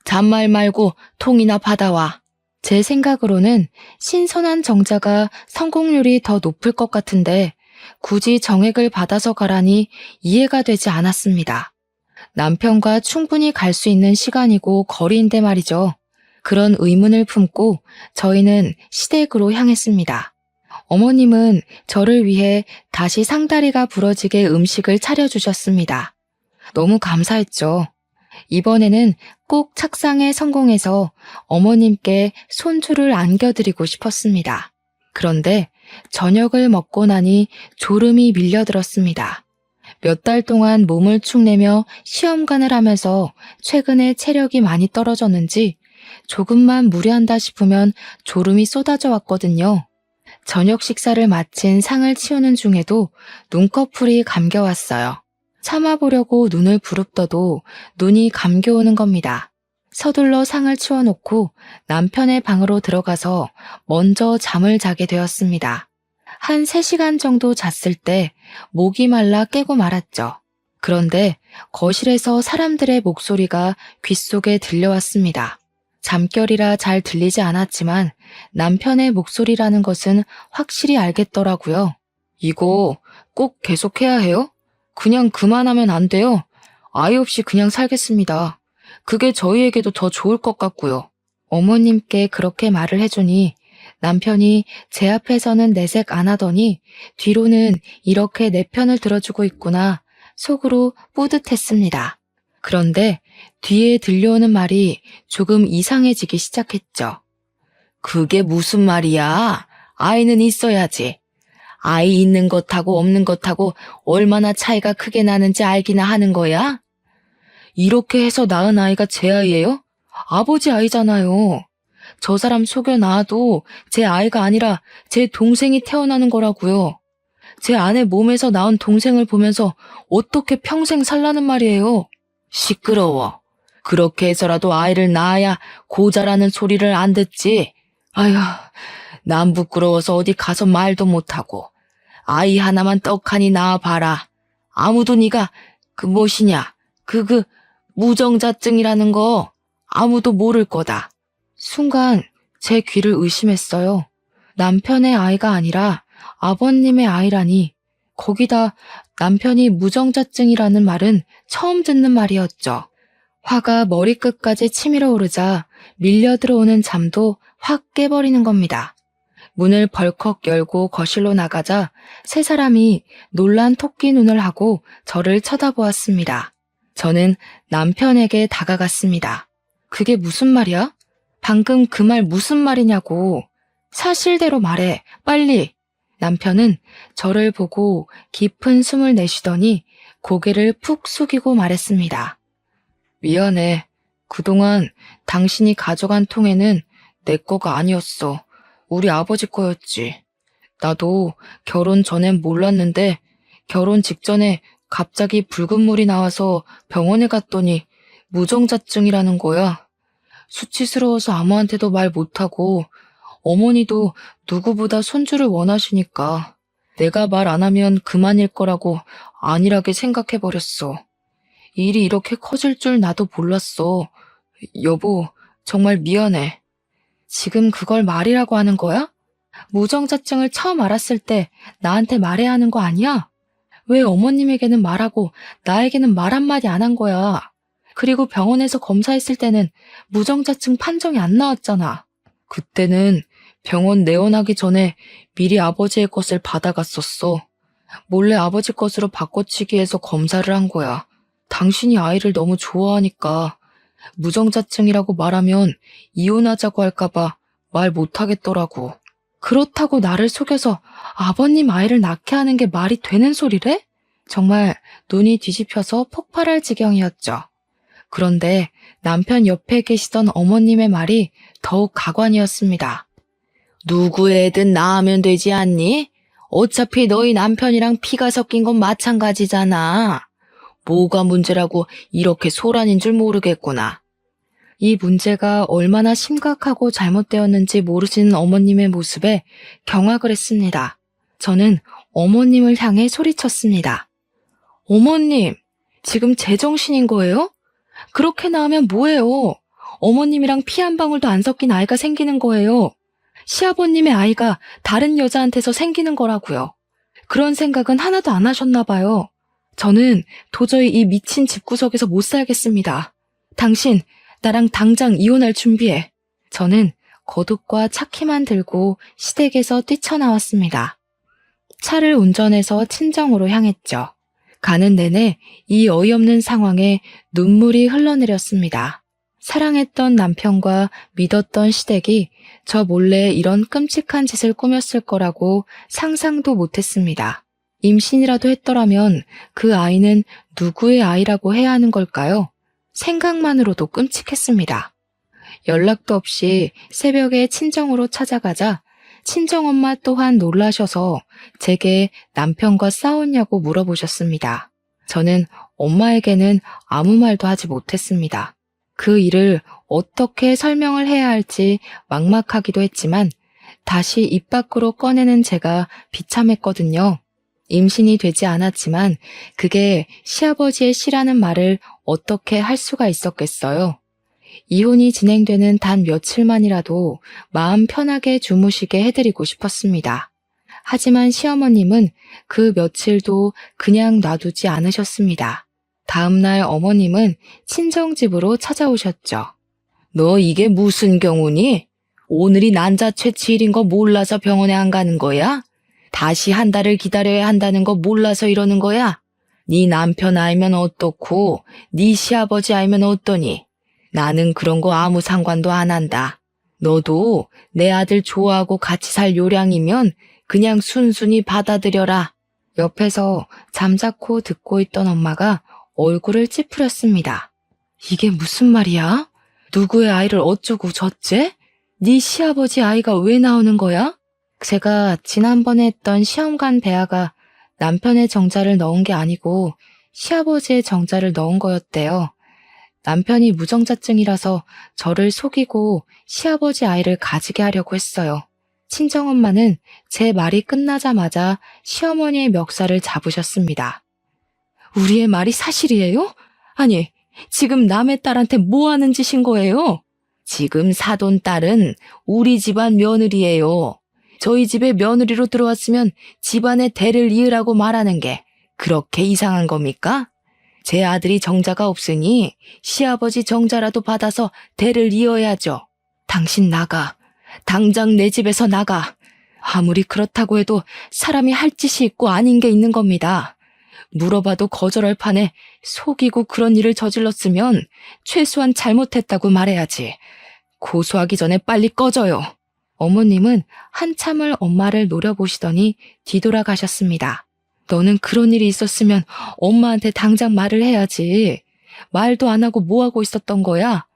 잔말 말고 통이나 받아와. 제 생각으로는 신선한 정자가 성공률이 더 높을 것 같은데 굳이 정액을 받아서 가라니 이해가 되지 않았습니다. 남편과 충분히 갈 수 있는 시간이고 거리인데 말이죠. 그런 의문을 품고 저희는 시댁으로 향했습니다. 어머님은 저를 위해 다시 상다리가 부러지게 음식을 차려주셨습니다. 너무 감사했죠. 이번에는 꼭 착상에 성공해서 어머님께 손주를 안겨드리고 싶었습니다. 그런데 저녁을 먹고 나니 졸음이 밀려들었습니다. 몇 달 동안 몸을 축내며 시험관을 하면서 최근에 체력이 많이 떨어졌는지 조금만 무리한다 싶으면 졸음이 쏟아져 왔거든요. 저녁 식사를 마친 상을 치우는 중에도 눈꺼풀이 감겨왔어요. 참아보려고 눈을 부릅떠도 눈이 감겨오는 겁니다. 서둘러 상을 치워놓고 남편의 방으로 들어가서 먼저 잠을 자게 되었습니다. 한 3시간 정도 잤을 때 목이 말라 깨고 말았죠. 그런데 거실에서 사람들의 목소리가 귓속에 들려왔습니다. 잠결이라 잘 들리지 않았지만 남편의 목소리라는 것은 확실히 알겠더라고요. 이거 꼭 계속해야 해요? 그냥 그만하면 안 돼요. 아이 없이 그냥 살겠습니다. 그게 저희에게도 더 좋을 것 같고요. 어머님께 그렇게 말을 해주니 남편이 제 앞에서는 내색 안 하더니 뒤로는 이렇게 내 편을 들어주고 있구나 속으로 뿌듯했습니다. 그런데 뒤에 들려오는 말이 조금 이상해지기 시작했죠. 그게 무슨 말이야? 아이는 있어야지. 아이 있는 것하고 없는 것하고 얼마나 차이가 크게 나는지 알기나 하는 거야? 이렇게 해서 낳은 아이가 제 아이예요? 아버지 아이잖아요. 저 사람 속여 낳아도 제 아이가 아니라 제 동생이 태어나는 거라고요. 제 아내 몸에서 낳은 동생을 보면서 어떻게 평생 살라는 말이에요? 시끄러워. 그렇게 해서라도 아이를 낳아야 고자라는 소리를 안 듣지. 아휴, 난 부끄러워서 어디 가서 말도 못하고. 아이 하나만 떡하니 낳아봐라. 아무도 네가 그 무엇이냐, 무정자증이라는 거 아무도 모를 거다. 순간 제 귀를 의심했어요. 남편의 아이가 아니라 아버님의 아이라니. 거기다 남편이 무정자증이라는 말은 처음 듣는 말이었죠. 화가 머리끝까지 치밀어 오르자 밀려 들어오는 잠도 확 깨버리는 겁니다. 문을 벌컥 열고 거실로 나가자 세 사람이 놀란 토끼 눈을 하고 저를 쳐다보았습니다. 저는 남편에게 다가갔습니다. 그게 무슨 말이야? 방금 그 말 무슨 말이냐고. 사실대로 말해, 빨리. 남편은 저를 보고 깊은 숨을 내쉬더니 고개를 푹 숙이고 말했습니다. 미안해. 그동안 당신이 가져간 통에는 내 거가 아니었어. 우리 아버지 거였지. 나도 결혼 전엔 몰랐는데 결혼 직전에 갑자기 붉은 물이 나와서 병원에 갔더니 무정자증이라는 거야. 수치스러워서 아무한테도 말 못하고 어머니도 누구보다 손주를 원하시니까 내가 말 안 하면 그만일 거라고 안일하게 생각해버렸어. 일이 이렇게 커질 줄 나도 몰랐어. 여보, 정말 미안해. 지금 그걸 말이라고 하는 거야? 무정자증을 처음 알았을 때 나한테 말해야 하는 거 아니야? 왜 어머님에게는 말하고 나에게는 말 한마디 안 한 거야? 그리고 병원에서 검사했을 때는 무정자증 판정이 안 나왔잖아. 그때는 병원 내원하기 전에 미리 아버지의 것을 받아갔었어. 몰래 아버지 것으로 바꿔치기 해서 검사를 한 거야. 당신이 아이를 너무 좋아하니까 무정자증이라고 말하면 이혼하자고 할까봐 말 못하겠더라고. 그렇다고 나를 속여서 아버님 아이를 낳게 하는 게 말이 되는 소리래? 정말 눈이 뒤집혀서 폭발할 지경이었죠. 그런데 남편 옆에 계시던 어머님의 말이 더욱 가관이었습니다. 누구 애든 낳으면 되지 않니? 어차피 너희 남편이랑 피가 섞인 건 마찬가지잖아. 뭐가 문제라고 이렇게 소란인 줄 모르겠구나. 이 문제가 얼마나 심각하고 잘못되었는지 모르시는 어머님의 모습에 경악을 했습니다. 저는 어머님을 향해 소리쳤습니다. 어머님, 지금 제정신인 거예요? 그렇게 나오면 뭐예요? 어머님이랑 피 한 방울도 안 섞인 아이가 생기는 거예요. 시아버님의 아이가 다른 여자한테서 생기는 거라고요. 그런 생각은 하나도 안 하셨나 봐요. 저는 도저히 이 미친 집구석에서 못 살겠습니다. 당신, 나랑 당장 이혼할 준비해. 저는 거둑과 차키만 들고 시댁에서 뛰쳐나왔습니다. 차를 운전해서 친정으로 향했죠. 가는 내내 이 어이없는 상황에 눈물이 흘러내렸습니다. 사랑했던 남편과 믿었던 시댁이 저 몰래 이런 끔찍한 짓을 꾸몄을 거라고 상상도 못했습니다. 임신이라도 했더라면 그 아이는 누구의 아이라고 해야 하는 걸까요? 생각만으로도 끔찍했습니다. 연락도 없이 새벽에 친정으로 찾아가자 친정엄마 또한 놀라셔서 제게 남편과 싸웠냐고 물어보셨습니다. 저는 엄마에게는 아무 말도 하지 못했습니다. 그 일을 어떻게 설명을 해야 할지 막막하기도 했지만 다시 입 밖으로 꺼내는 제가 비참했거든요. 임신이 되지 않았지만 그게 시아버지의 시라는 말을 어떻게 할 수가 있었겠어요. 이혼이 진행되는 단 며칠만이라도 마음 편하게 주무시게 해드리고 싶었습니다. 하지만 시어머님은 그 며칠도 그냥 놔두지 않으셨습니다. 다음날 어머님은 친정집으로 찾아오셨죠. 너 이게 무슨 경우니? 오늘이 난자 채취일인 거 몰라서 병원에 안 가는 거야? 다시 한 달을 기다려야 한다는 거 몰라서 이러는 거야? 네 남편 알면 어떻고 네 시아버지 알면 어떠니? 나는 그런 거 아무 상관도 안 한다. 너도 내 아들 좋아하고 같이 살 요량이면 그냥 순순히 받아들여라. 옆에서 잠자코 듣고 있던 엄마가 얼굴을 찌푸렸습니다. 이게 무슨 말이야? 누구의 아이를 어쩌고 저째? 네 시아버지 아이가 왜 나오는 거야? 제가 지난번에 했던 시험관 배아가 남편의 정자를 넣은 게 아니고 시아버지의 정자를 넣은 거였대요. 남편이 무정자증이라서 저를 속이고 시아버지 아이를 가지게 하려고 했어요. 친정엄마는 제 말이 끝나자마자 시어머니의 멱살을 잡으셨습니다. 우리의 말이 사실이에요? 아니, 지금 남의 딸한테 뭐 하는 짓인 거예요? 지금 사돈 딸은 우리 집안 며느리예요. 저희 집에 며느리로 들어왔으면 집안의 대를 이으라고 말하는 게 그렇게 이상한 겁니까? 제 아들이 정자가 없으니 시아버지 정자라도 받아서 대를 이어야죠. 당신 나가. 당장 내 집에서 나가. 아무리 그렇다고 해도 사람이 할 짓이 있고 아닌 게 있는 겁니다. 물어봐도 거절할 판에 속이고 그런 일을 저질렀으면 최소한 잘못했다고 말해야지. 고소하기 전에 빨리 꺼져요. 어머님은 한참을 엄마를 노려보시더니 뒤돌아가셨습니다. 너는 그런 일이 있었으면 엄마한테 당장 말을 해야지. 말도 안 하고 뭐 하고 있었던 거야?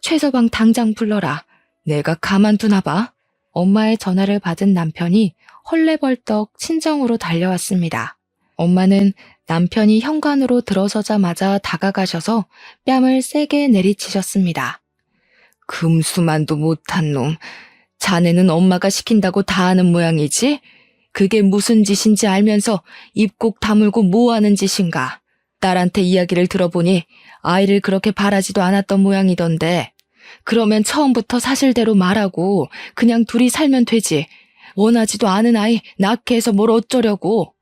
최서방 당장 불러라. 내가 가만두나 봐. 엄마의 전화를 받은 남편이 헐레벌떡 친정으로 달려왔습니다. 엄마는 남편이 현관으로 들어서자마자 다가가셔서 뺨을 세게 내리치셨습니다. 금수만도 못한 놈. 자네는 엄마가 시킨다고 다 하는 모양이지? 그게 무슨 짓인지 알면서 입 꼭 다물고 뭐 하는 짓인가? 딸한테 이야기를 들어보니 아이를 그렇게 바라지도 않았던 모양이던데 그러면 처음부터 사실대로 말하고 그냥 둘이 살면 되지. 원하지도 않은 아이 낳게 해서 뭘 어쩌려고.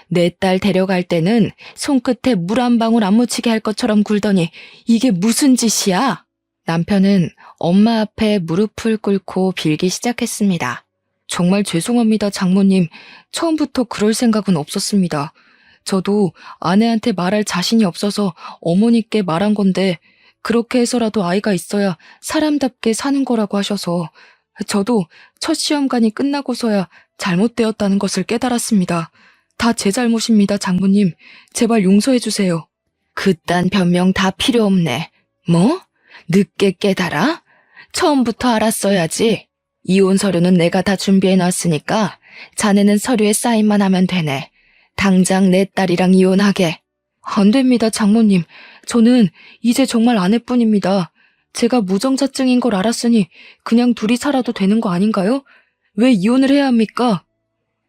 내 딸 데려갈 때는 손끝에 물 한 방울 안 묻히게 할 것처럼 굴더니 이게 무슨 짓이야? 남편은 엄마 앞에 무릎을 꿇고 빌기 시작했습니다. 정말 죄송합니다, 장모님. 처음부터 그럴 생각은 없었습니다. 저도 아내한테 말할 자신이 없어서 어머니께 말한 건데 그렇게 해서라도 아이가 있어야 사람답게 사는 거라고 하셔서 저도 첫 시험관이 끝나고서야 잘못되었다는 것을 깨달았습니다. 다 제 잘못입니다, 장모님. 제발 용서해 주세요. 그딴 변명 다 필요 없네. 뭐? 늦게 깨달아? 처음부터 알았어야지. 이혼 서류는 내가 다 준비해놨으니까 자네는 서류에 사인만 하면 되네. 당장 내 딸이랑 이혼하게. 안 됩니다, 장모님. 저는 이제 정말 아내뿐입니다. 제가 무정자증인 걸 알았으니 그냥 둘이 살아도 되는 거 아닌가요? 왜 이혼을 해야 합니까?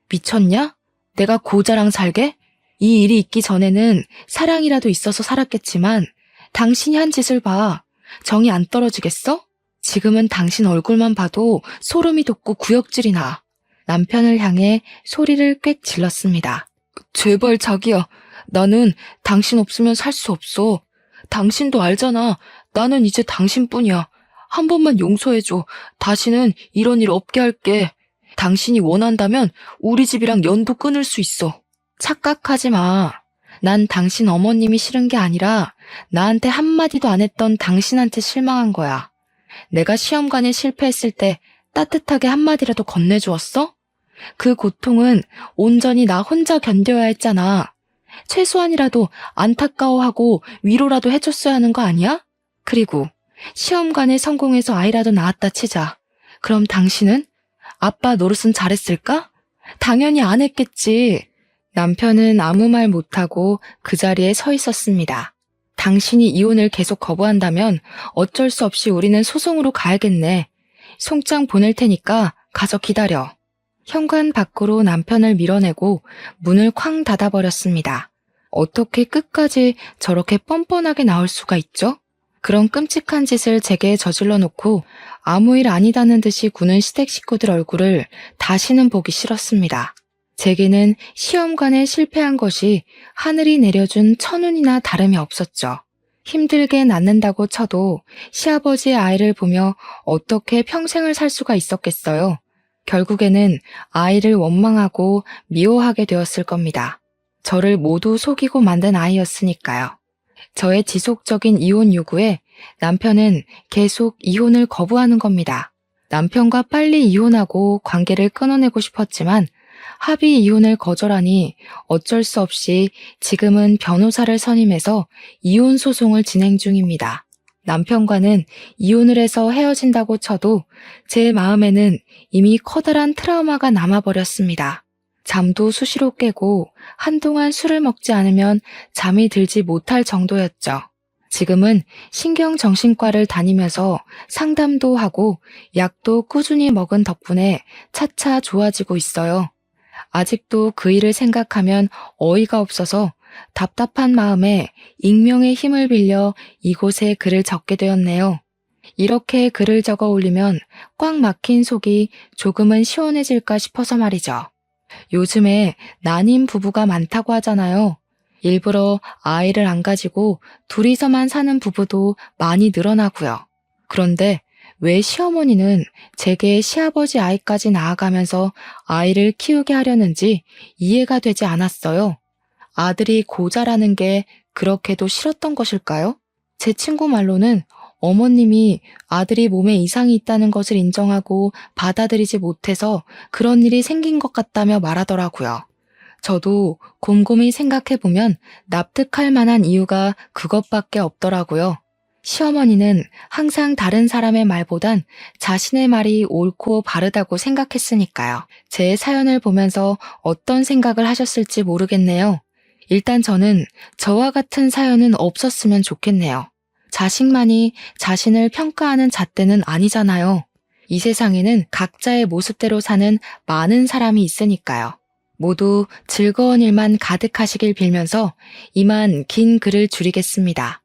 미쳤냐? 내가 고자랑 살게? 이 일이 있기 전에는 사랑이라도 있어서 살았겠지만 당신이 한 짓을 봐. 정이 안 떨어지겠어? 지금은 당신 얼굴만 봐도 소름이 돋고 구역질이 나. 남편을 향해 소리를 꽥 질렀습니다. 제발 자기야. 나는 당신 없으면 살 수 없어. 당신도 알잖아. 나는 이제 당신뿐이야. 한 번만 용서해줘. 다시는 이런 일 없게 할게. 당신이 원한다면 우리 집이랑 연도 끊을 수 있어. 착각하지 마. 난 당신 어머님이 싫은 게 아니라 나한테 한마디도 안 했던 당신한테 실망한 거야. 내가 시험관에 실패했을 때 따뜻하게 한마디라도 건네주었어? 그 고통은 온전히 나 혼자 견뎌야 했잖아. 최소한이라도 안타까워하고 위로라도 해줬어야 하는 거 아니야? 그리고 시험관에 성공해서 아이라도 낳았다 치자. 그럼 당신은? 아빠 노릇은 잘했을까? 당연히 안 했겠지. 남편은 아무 말 못하고 그 자리에 서 있었습니다. 당신이 이혼을 계속 거부한다면 어쩔 수 없이 우리는 소송으로 가야겠네. 송장 보낼 테니까 가서 기다려. 현관 밖으로 남편을 밀어내고 문을 쾅 닫아버렸습니다. 어떻게 끝까지 저렇게 뻔뻔하게 나올 수가 있죠? 그런 끔찍한 짓을 제게 저질러 놓고 아무 일 아니다는 듯이 구는 시댁 식구들 얼굴을 다시는 보기 싫었습니다. 제게는 시험관에 실패한 것이 하늘이 내려준 천운이나 다름이 없었죠. 힘들게 낳는다고 쳐도 시아버지의 아이를 보며 어떻게 평생을 살 수가 있었겠어요. 결국에는 아이를 원망하고 미워하게 되었을 겁니다. 저를 모두 속이고 만든 아이였으니까요. 저의 지속적인 이혼 요구에 남편은 계속 이혼을 거부하는 겁니다. 남편과 빨리 이혼하고 관계를 끊어내고 싶었지만 합의 이혼을 거절하니 어쩔 수 없이 지금은 변호사를 선임해서 이혼 소송을 진행 중입니다. 남편과는 이혼을 해서 헤어진다고 쳐도 제 마음에는 이미 커다란 트라우마가 남아버렸습니다. 잠도 수시로 깨고 한동안 술을 먹지 않으면 잠이 들지 못할 정도였죠. 지금은 신경정신과를 다니면서 상담도 하고 약도 꾸준히 먹은 덕분에 차차 좋아지고 있어요. 아직도 그 일을 생각하면 어이가 없어서 답답한 마음에 익명의 힘을 빌려 이곳에 글을 적게 되었네요. 이렇게 글을 적어 올리면 꽉 막힌 속이 조금은 시원해질까 싶어서 말이죠. 요즘에 난임 부부가 많다고 하잖아요. 일부러 아이를 안 가지고 둘이서만 사는 부부도 많이 늘어나고요. 그런데 왜 시어머니는 제게 시아버지 아이까지 낳아가면서 아이를 키우게 하려는지 이해가 되지 않았어요. 아들이 고자라는 게 그렇게도 싫었던 것일까요? 제 친구 말로는 어머님이 아들이 몸에 이상이 있다는 것을 인정하고 받아들이지 못해서 그런 일이 생긴 것 같다며 말하더라고요. 저도 곰곰이 생각해보면 납득할 만한 이유가 그것밖에 없더라고요. 시어머니는 항상 다른 사람의 말보단 자신의 말이 옳고 바르다고 생각했으니까요. 제 사연을 보면서 어떤 생각을 하셨을지 모르겠네요. 일단 저는 저와 같은 사연은 없었으면 좋겠네요. 자식만이 자신을 평가하는 잣대는 아니잖아요. 이 세상에는 각자의 모습대로 사는 많은 사람이 있으니까요. 모두 즐거운 일만 가득하시길 빌면서 이만 긴 글을 줄이겠습니다.